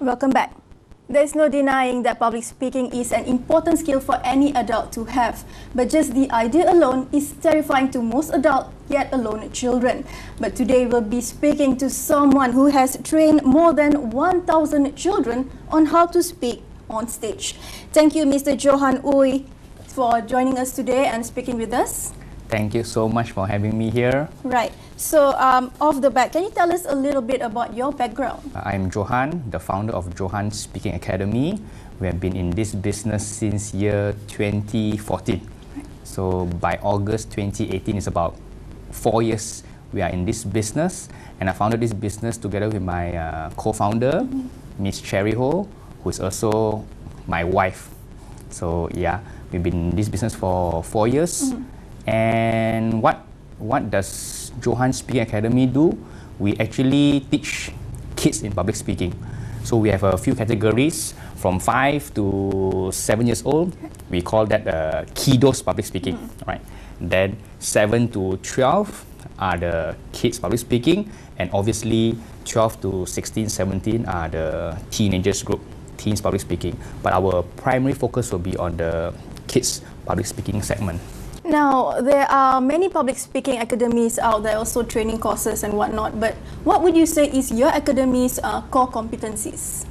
Welcome back. There's no denying that public speaking is an important skill for any adult to have, but just the idea alone is terrifying to most adults, yet alone children. But today we'll be speaking to someone who has trained more than 1,000 children on how to speak on stage. Thank you, Mr. Johan for joining us today and speaking with us. Thank you so much for having me here. Right. So, off the bat, can you tell us a little bit about your background? I'm Johan, the founder of Johan Speaking Academy. We have been in this business since year 2014. So by August 2018, it's about 4 years we are in this business. And I founded this business together with my co-founder, Miss Cherry Ho, who is also my wife. So yeah, we've been in this business for 4 years. And what does Johan Speaking Academy do? We actually teach kids in public speaking. So we have a few categories from 5 to 7 years old. We call that kiddos public speaking, right? Then 7 to 12 are the kids public speaking, and obviously 12 to 16, 17 are the teenagers group, teens public speaking. But our primary focus will be on the kids public speaking segment. Now, there are many public speaking academies out there, also training courses and whatnot, but what would you say is your academy's core competencies?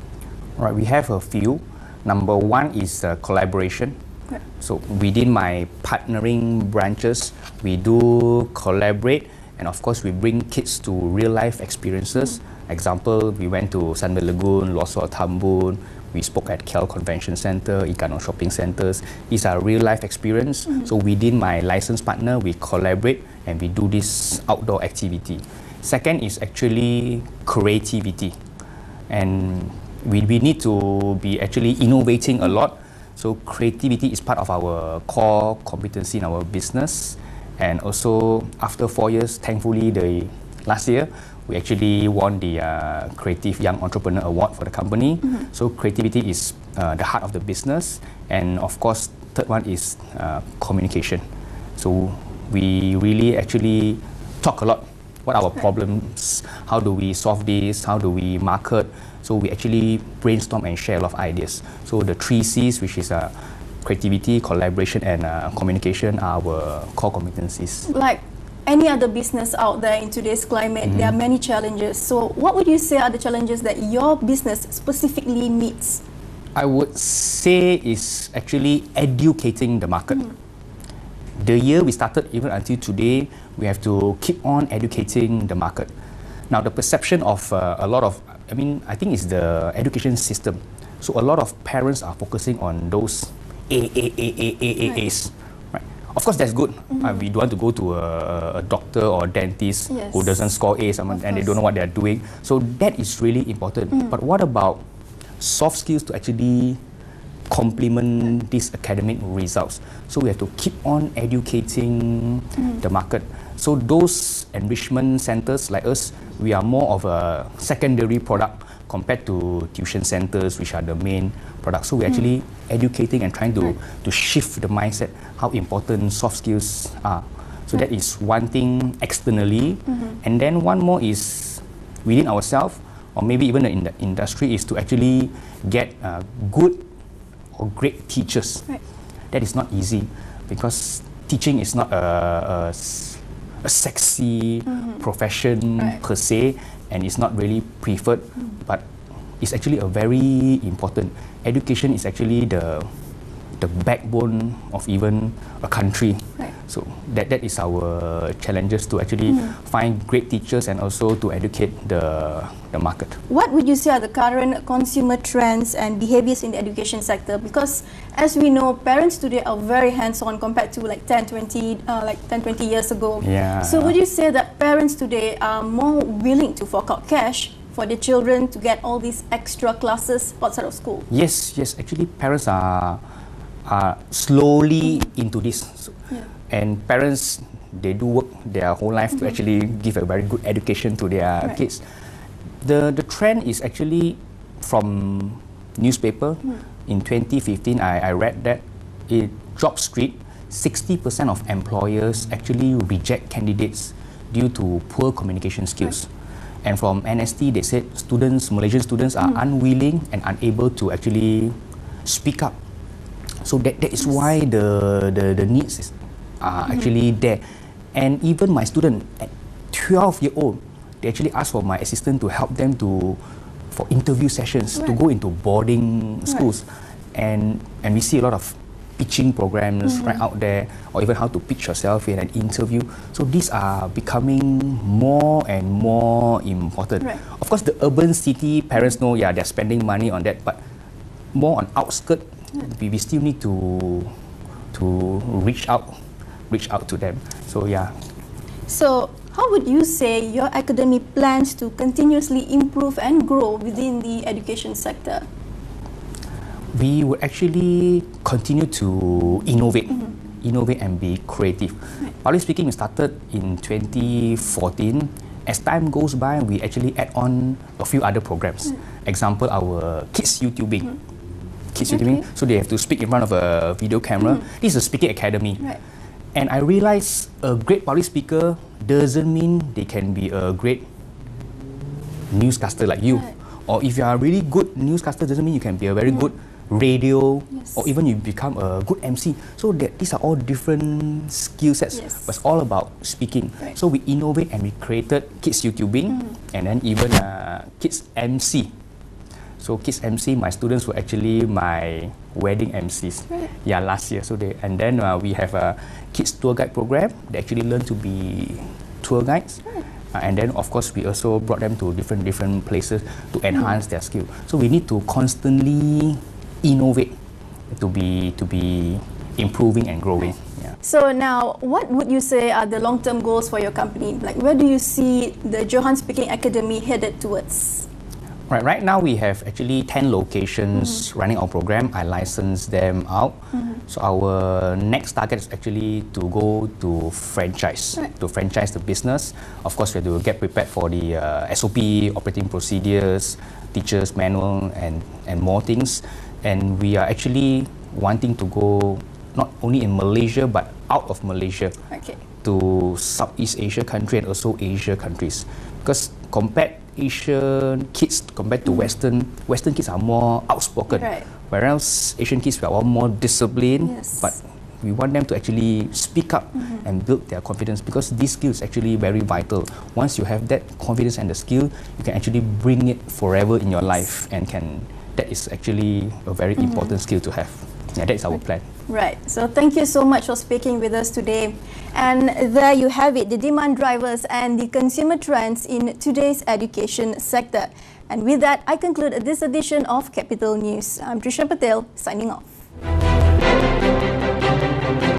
Right, we have a few. Number one is collaboration. Okay. So within my partnering branches, we do collaborate, and of course we bring kids to real life experiences. Example, we went to Sunway Lagoon, Losor Tambun, we spoke at KL Convention Center, Ikano Shopping Centers. These are real life experience. So within my licensed partner, we collaborate and we do this outdoor activity. Second is actually creativity. And we need to be actually innovating a lot. So creativity is part of our core competency in our business. And also after 4 years, thankfully last year, we actually won the Creative Young Entrepreneur Award for the company. So creativity is the heart of the business. And of course, third one is communication. So we really actually talk a lot. What are our problems? How do we solve this? How do we market? So we actually brainstorm and share a lot of ideas. So the 3 C's, which is creativity, collaboration, and communication, are our core competencies. Like any other business out there in today's climate, there are many challenges. So what would you say are the challenges that your business specifically meets? I would say is actually educating the market. The year we started, even until today, we have to keep on educating the market. Now the perception of a lot of, I think it's the education system. So a lot of parents are focusing on those A's. Of course, that's good. We don't want to go to a doctor or dentist who doesn't score A's and they don't know what they're doing. So that is really important. But what about soft skills to actually complement these academic results? So we have to keep on educating the market. So those enrichment centers like us, we are more of a secondary product compared to tuition centers, which are the main products. So we're actually educating and trying to shift the mindset, how important soft skills are. So that is one thing externally. And then one more is within ourselves, or maybe even in the industry, is to actually get good or great teachers. That is not easy because teaching is not a sexy profession per se, and it's not really preferred, but it's actually a very important. Education is actually the backbone of even a country. So that is our challenges, to actually find great teachers and also to educate the market. What would you say are the current consumer trends and behaviors in the education sector? Because as we know, parents today are very hands-on compared to like 10-20 years ago. So would you say that parents today are more willing to fork out cash for their children to get all these extra classes outside of school? Yes. Actually, parents are slowly into this. And parents, they do work their whole life to actually give a very good education to their kids. The trend is actually from newspaper. In 2015, I read that in Job Street, 60% of employers actually reject candidates due to poor communication skills. And from NST, they said Malaysian students are unwilling and unable to actually speak up. So that is why the needs are actually there. And even my student at 12-year-old, they actually asked for my assistant to help them for interview sessions, to go into boarding schools. And we see a lot of pitching programs right out there, or even how to pitch yourself in an interview. So these are becoming more and more important. Right. Of course, the urban city parents know, they're spending money on that, but more on outskirts, we still need to reach out to them. So So how would you say your academy plans to continuously improve and grow within the education sector? We would actually continue to innovate and be creative. Public speaking started in 2014. As time goes by, we actually add on a few other programs. Example, our kids YouTubing. So they have to speak in front of a video camera. This is a speaking academy. Right. And I realized a great public speaker doesn't mean they can be a great newscaster like you. Right. Or if you are a really good newscaster, doesn't mean you can be a very good radio, or even you become a good MC. So these are all different skill sets, but it's all about speaking. Right. So we innovate and we created kids YouTubing, and then even kids MC. So kids MC, my students were actually my wedding MCs. Right. Last year. So and then we have a kids tour guide program. They actually learn to be tour guides. Right. And then of course we also brought them to different places to enhance their skill. So we need to constantly innovate to be improving and growing. So now, what would you say are the long-term goals for your company? Like, where do you see the Johan Speaking Academy headed towards? Right now we have actually 10 locations running our program. I license them out. So our next target is actually to go to franchise, to franchise the business. Of course, we have to get prepared for the SOP, operating procedures, teachers manual, and more things. And we are actually wanting to go not only in Malaysia but out of Malaysia to Southeast Asia country and also Asia countries. Because Asian kids compared to Western kids are more outspoken, whereas Asian kids are all more disciplined. But we want them to actually speak up and build their confidence, because this skill is actually very vital. Once you have that confidence and the skill, you can actually bring it forever in your life, and that is actually a very important skill to have. That is our plan. Right. So thank you so much for speaking with us today. And there you have it, the demand drivers and the consumer trends in today's education sector. And with that, I conclude this edition of Capital News. I'm Trisha Patel, signing off.